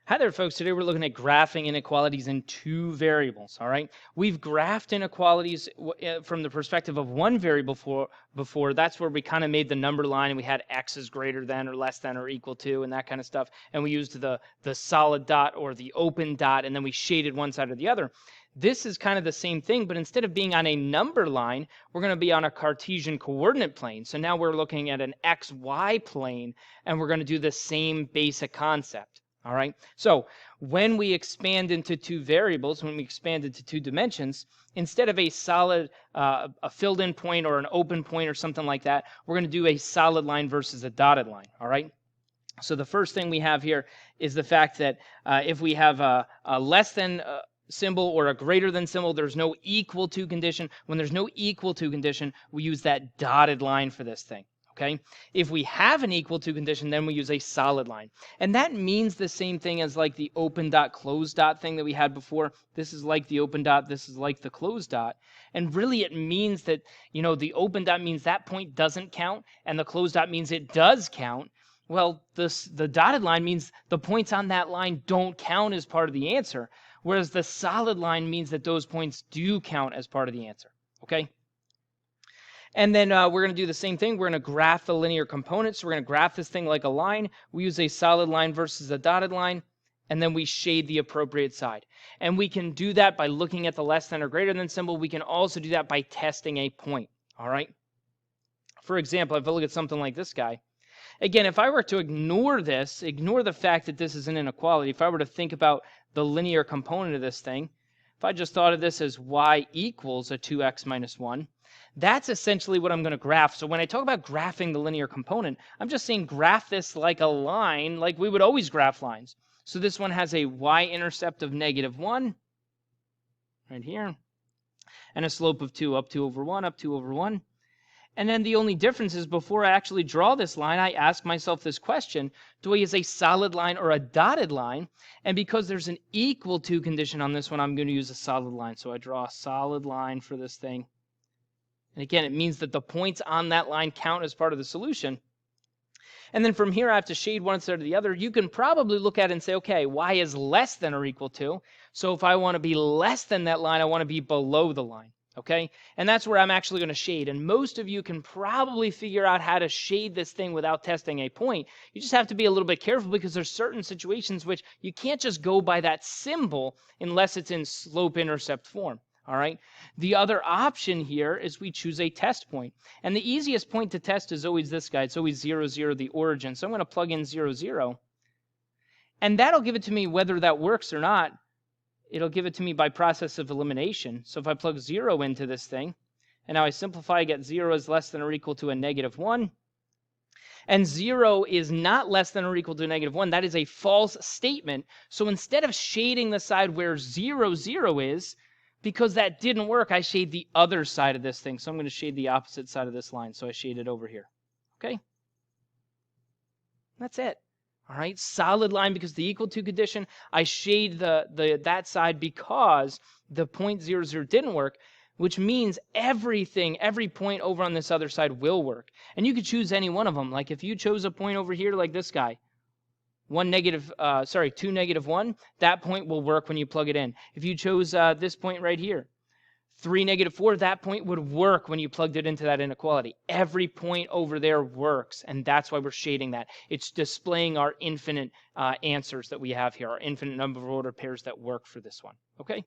Hi there, folks. Today we're looking at graphing inequalities in two variables, all right? We've graphed inequalities from the perspective of one variable before. That's where we kind of made the number line and we had x is greater than or less than or equal to and that kind of stuff. And we used the solid dot or the open dot, and then we shaded one side or the other. This is kind of the same thing, but instead of being on a number line, we're going to be on a Cartesian coordinate plane. So now we're looking at an xy plane, and we're going to do the same basic concept. All right. So when we expand into two variables, when we expand into two dimensions, instead of a solid, a filled-in point or an open point or something like that, we're going to do a solid line versus a dotted line. All right. So the first thing we have here is the fact that if we have a less than symbol or a greater than symbol, there's no equal to condition. When there's no equal to condition, we use that dotted line for this thing. Okay. If we have an equal to condition, then we use a solid line. And that means the same thing as like the open dot, closed dot thing that we had before. This is like the open dot, this is like the closed dot. And really it means that, the open dot means that point doesn't count, and the closed dot means it does count. Well, the dotted line means the points on that line don't count as part of the answer, whereas the solid line means that those points do count as part of the answer. Okay? And then we're going to do the same thing. We're going to graph the linear components. So we're going to graph this thing like a line. We use a solid line versus a dotted line, and then we shade the appropriate side. And we can do that by looking at the less than or greater than symbol. We can also do that by testing a point. All right? For example, if I look at something like this guy, again, if I were to ignore this, ignore the fact that this is an inequality, if I were to think about the linear component of this thing, if I just thought of this as y equals a 2x minus 1, that's essentially what I'm going to graph. So when I talk about graphing the linear component, I'm just saying graph this like a line, like we would always graph lines. So this one has a y-intercept of -1, right here, and a slope of 2, up 2 over 1, up 2 over 1. And then the only difference is before I actually draw this line, I ask myself this question: do I use a solid line or a dotted line? And because there's an equal to condition on this one, I'm going to use a solid line. So I draw a solid line for this thing. And again, it means that the points on that line count as part of the solution. And then from here, I have to shade one side or the other. You can probably look at it and say, okay, y is less than or equal to. So if I want to be less than that line, I want to be below the line. Okay? And that's where I'm actually going to shade. And most of you can probably figure out how to shade this thing without testing a point. You just have to be a little bit careful because there's certain situations which you can't just go by that symbol unless it's in slope-intercept form. All right. The other option here is we choose a test point. And the easiest point to test is always this guy. It's always 0, 0, the origin. So I'm going to plug in 0, 0. And that'll give it to me whether that works or not. It'll give it to me by process of elimination. So if I plug 0 into this thing, and now I simplify, I get 0 is less than or equal to a -1. And 0 is not less than or equal to a -1. That is a false statement. So instead of shading the side where 0, 0 is, because that didn't work, I shade the other side of this thing. So I'm going to shade the opposite side of this line. So I shade it over here. Okay? That's it. All right? Solid line because the equal to condition. I shade that side because the point 0, 0 didn't work, which means everything, every point over on this other side will work. And you could choose any one of them. Like if you chose a point over here like this guy, 2, -1, that point will work when you plug it in. If you chose this point right here, 3, -4, that point would work when you plugged it into that inequality. Every point over there works, and that's why we're shading that. It's displaying our infinite answers that we have here, our infinite number of ordered pairs that work for this one. Okay?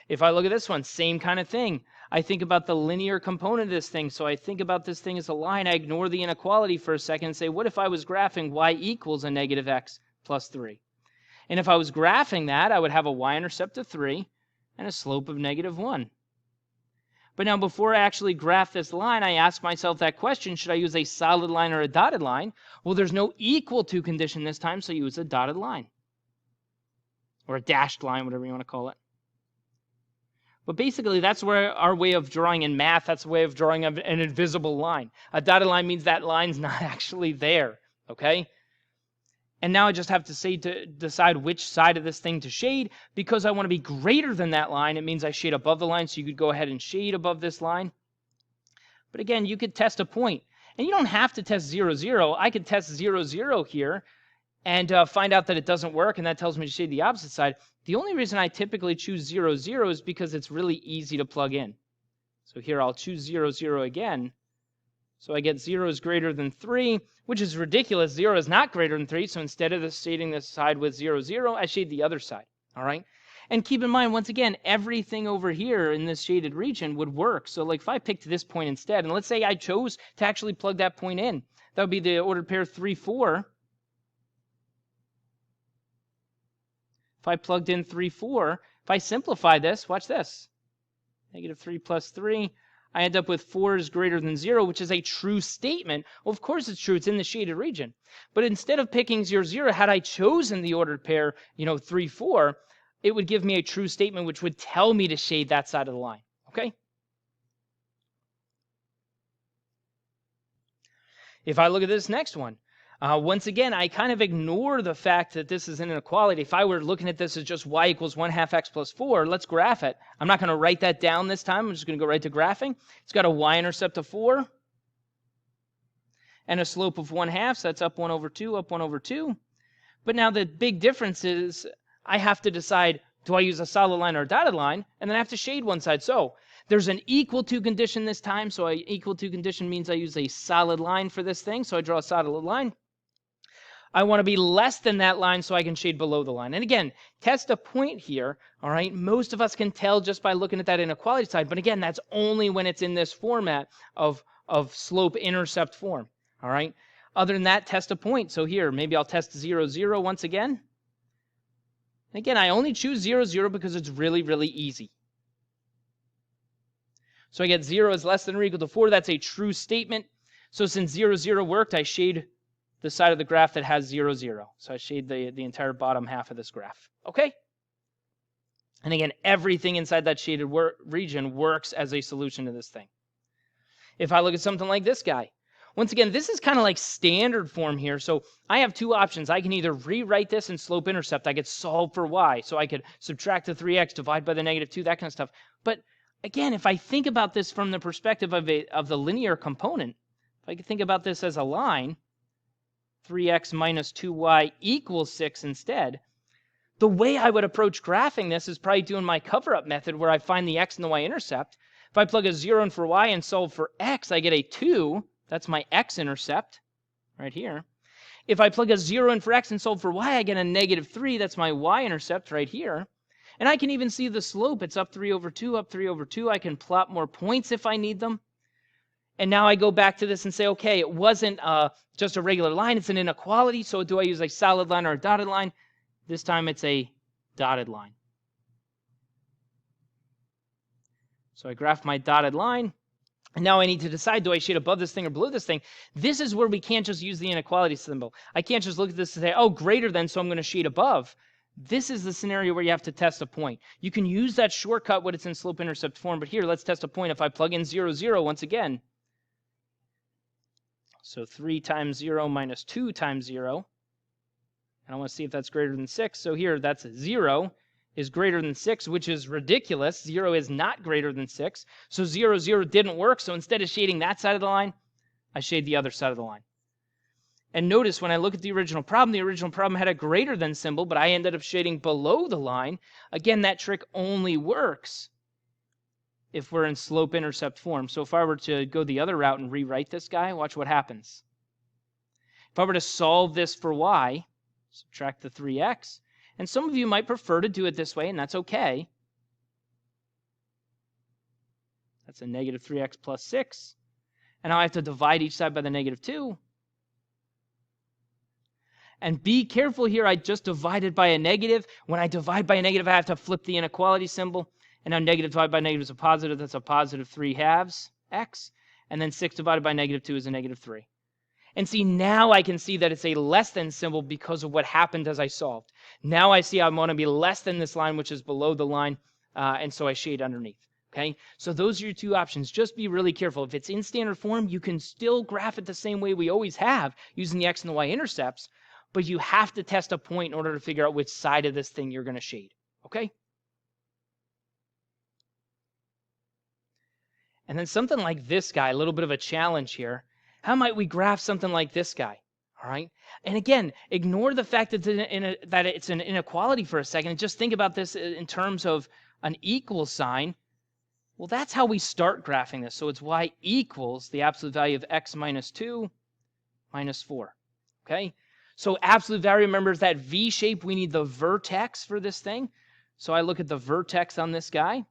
If I look at this one, same kind of thing. I think about the linear component of this thing. So I think about this thing as a line. I ignore the inequality for a second and say, what if I was graphing y equals a -x plus 3? And if I was graphing that, I would have a y-intercept of 3 and a slope of -1. But now before I actually graph this line, I ask myself that question, should I use a solid line or a dotted line? Well, there's no equal to condition this time, so use a dotted line. Or a dashed line, whatever you want to call it. But basically, that's where our way of drawing in math, that's a way of drawing an invisible line. A dotted line means that line's not actually there, okay? And now I just have to decide which side of this thing to shade. Because I want to be greater than that line, it means I shade above the line, so you could go ahead and shade above this line. But again, you could test a point. And you don't have to test 0, 0. I could test 0, 0 here, and find out that it doesn't work, and that tells me to shade the opposite side. The only reason I typically choose 0, 0 is because it's really easy to plug in. So here I'll choose 0, 0 again. So I get 0 is greater than 3, which is ridiculous. 0 is not greater than 3, so instead of shading this side with 0, 0, I shade the other side, all right? And keep in mind, once again, everything over here in this shaded region would work. So like if I picked this point instead, and let's say I chose to actually plug that point in, that would be the ordered pair 3, 4. If I plugged in 3, 4, if I simplify this, watch this. Negative 3 plus 3, I end up with 4 is greater than 0, which is a true statement. Well, of course it's true. It's in the shaded region. But instead of picking 0, 0, had I chosen the ordered pair, 3, 4, it would give me a true statement, which would tell me to shade that side of the line. Okay? If I look at this next one, once again, I kind of ignore the fact that this is an inequality. If I were looking at this as just y equals 1/2 x plus 4, let's graph it. I'm not going to write that down this time. I'm just going to go right to graphing. It's got a y-intercept of 4 and a slope of 1/2, so that's up 1 over 2, up 1 over 2. But now the big difference is I have to decide, do I use a solid line or a dotted line? And then I have to shade one side. So there's an equal to condition this time. So an equal to condition means I use a solid line for this thing. So I draw a solid line. I want to be less than that line so I can shade below the line. And again, test a point here, all right? Most of us can tell just by looking at that inequality side. But again, that's only when it's in this format of slope-intercept form, all right? Other than that, test a point. So here, maybe I'll test 0, 0 once again. And again, I only choose 0, 0 because it's really, really easy. So I get 0 is less than or equal to 4. That's a true statement. So since 0, 0 worked, I shade the side of the graph that has 0, 0. So I shade the entire bottom half of this graph. Okay? And again, everything inside that shaded region works as a solution to this thing. If I look at something like this guy, once again, this is kind of like standard form here. So I have two options. I can either rewrite this in slope-intercept. I could solve for y. So I could subtract the 3x, divide by the negative 2, that kind of stuff. But again, if I think about this from the perspective of the linear component, if I could think about this as a line, 3x minus 2y equals 6 instead, the way I would approach graphing this is probably doing my cover-up method where I find the x and the y-intercept. If I plug a 0 in for y and solve for x, I get a 2. That's my x-intercept right here. If I plug a 0 in for x and solve for y, I get a negative 3. That's my y-intercept right here. And I can even see the slope. It's up 3 over 2, up 3 over 2. I can plot more points if I need them. And now I go back to this and say, okay, it wasn't just a regular line. It's an inequality. So do I use a solid line or a dotted line? This time it's a dotted line. So I graph my dotted line. And now I need to decide, do I shade above this thing or below this thing? This is where we can't just use the inequality symbol. I can't just look at this and say, oh, greater than, so I'm going to shade above. This is the scenario where you have to test a point. You can use that shortcut when it's in slope-intercept form, but here, let's test a point. If I plug in 0, 0 once again, so 3 times 0 minus 2 times 0, and I want to see if that's greater than 6. So here, that's 0 is greater than 6, which is ridiculous. 0 is not greater than 6. So 0, 0 didn't work. So instead of shading that side of the line, I shade the other side of the line. And notice when I look at the original problem had a greater than symbol, but I ended up shading below the line. Again, that trick only works if we're in slope-intercept form. So if I were to go the other route and rewrite this guy, watch what happens. If I were to solve this for y, subtract the 3x, and some of you might prefer to do it this way, and that's okay. That's a negative 3x plus 6. And now I have to divide each side by the negative 2. And be careful here, I just divided by a negative. When I divide by a negative, I have to flip the inequality symbol. And now negative divided by negative is a positive. That's a positive 3/2 x. And then 6 divided by negative 2 is a negative 3. And see, now I can see that it's a less than symbol because of what happened as I solved. Now I see I want to be less than this line, which is below the line, and so I shade underneath. Okay, so those are your two options. Just be really careful. If it's in standard form, you can still graph it the same way we always have, using the x and the y-intercepts, but you have to test a point in order to figure out which side of this thing you're going to shade. Okay? And then something like this guy, a little bit of a challenge here. How might we graph something like this guy? All right. And again, ignore the fact that it's an inequality for a second and just think about this in terms of an equal sign. Well, that's how we start graphing this. So it's y equals the absolute value of x minus 2 minus 4. Okay? So absolute value, remember, is that V shape. We need the vertex for this thing. So I look at the vertex on this guy.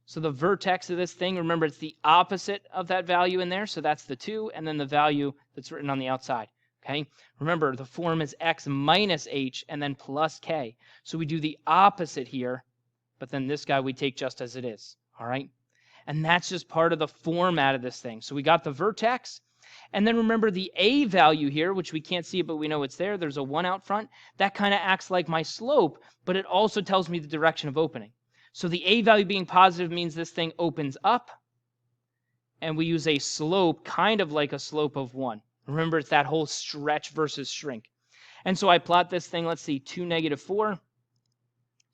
So the vertex of this thing, remember, it's the opposite of that value in there. So that's the 2, and then the value that's written on the outside. Okay? Remember, the form is x minus h and then plus k. So we do the opposite here, but then this guy we take just as it is. All right? And that's just part of the format of this thing. So we got the vertex. And then remember the a value here, which we can't see, but we know it's there. There's a 1 out front. That kind of acts like my slope, but it also tells me the direction of opening. So the a value being positive means this thing opens up. And we use a slope, kind of like a slope of 1. Remember, it's that whole stretch versus shrink. And so I plot this thing, let's see, 2, negative 4.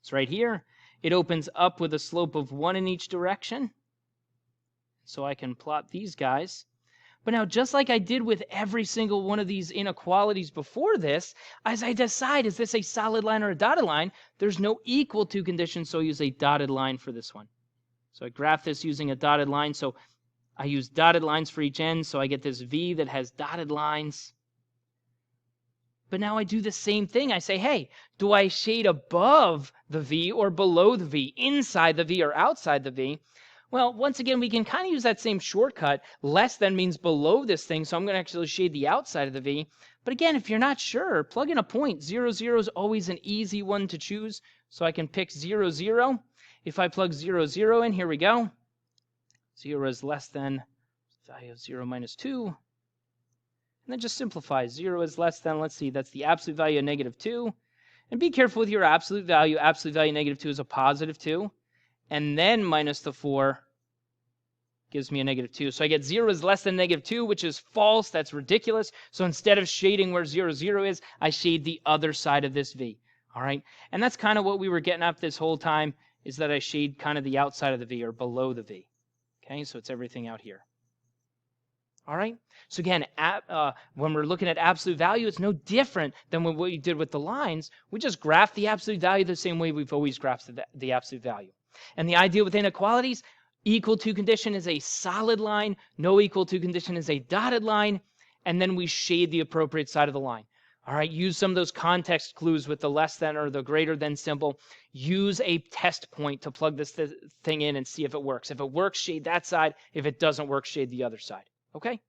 It's right here. It opens up with a slope of 1 in each direction. So I can plot these guys. But now, just like I did with every single one of these inequalities before this, as I decide, is this a solid line or a dotted line, there's no equal to condition, so I use a dotted line for this one. So I graph this using a dotted line. So I use dotted lines for each end, so I get this V that has dotted lines. But now I do the same thing. I say, hey, do I shade above the V or below the V, inside the V or outside the V? Well, once again, we can kind of use that same shortcut. Less than means below this thing, so I'm going to actually shade the outside of the V. But again, if you're not sure, plug in a point. 0, 0 is always an easy one to choose, so I can pick 0, 0. If I plug 0, 0 in, here we go. 0 is less than the value of 0 minus 2. And then just simplify. 0 is less than, let's see, that's the absolute value of negative 2. And be careful with your absolute value. Absolute value negative 2 is a positive 2. And then minus the 4 gives me a negative 2. So I get 0 is less than negative 2, which is false. That's ridiculous. So instead of shading where 0, 0 is, I shade the other side of this V. All right? And that's kind of what we were getting at this whole time, is that I shade kind of the outside of the V or below the V. Okay? So it's everything out here. All right? So again, when we're looking at absolute value, it's no different than what we did with the lines. We just graph the absolute value the same way we've always graphed the absolute value. And the idea with inequalities, equal to condition is a solid line, no equal to condition is a dotted line, and then we shade the appropriate side of the line. All right, use some of those context clues with the less than or the greater than symbol. Use a test point to plug this thing in and see if it works. If it works, shade that side. If it doesn't work, shade the other side. Okay?